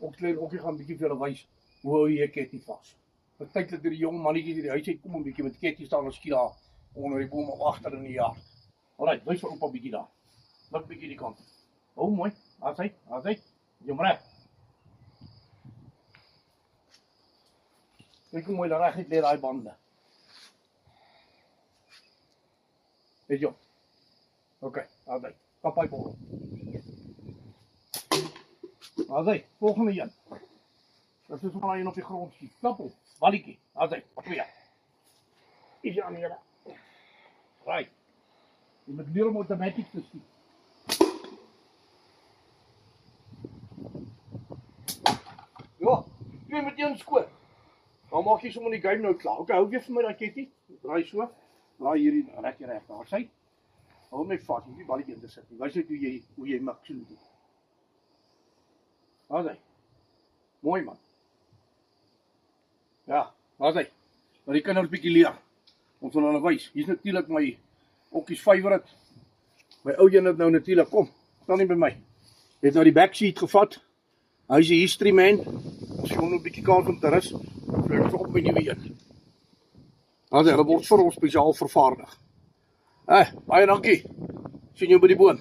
Ook klein okkie gaan bietjie vir hulle wys hoe hou jy 'n ketty vas. Partyk dat die jong mannetjies uit die huis uit kom 'n bietjie met ketty staan en skiet daar onder die boom of agter in die jaar. Alright, wys vir oupa bietjie daar. Wat bietjie die kant. Hou mooi. As hy. Jy maar reg. Kyk hoe mooi daar reg het lê daai bande. Weet jy? Okay, as hy. Kap hy bol. As hy, volgende een. Dat is maar een op die grond skiet. Klap hom. Balletjie. As hy. Twee. Is jy aan hier? Right. Jy moet leer om outomaties te skiet. Ja, jy met een skoot. Dan maak jy sommer die game nou klaar. Okay, hou weer vir my daai ketty. Draai so. Draai hierdie reg daar. Sy. Hou my vas, nie die balletjie in te sit nie. Wys net hoe jy maak so doen. As hy. Mooi man. Ja, as hy. Maar die kinders bietjie leer. Ons wil hulle wys. Hier's natuurlik my okkies favourite. My ou een het nou natuurlik kom. Staan nie by my. Hy het nou die backseat gevat. Hy is 'n history man. As jy hom nou 'n bietjie kans om te rus, vlieg hy op my nuwe een. As hy, hulle word vir ons spesiaal vervaardig. Baie dankie. Sien jou by die boom.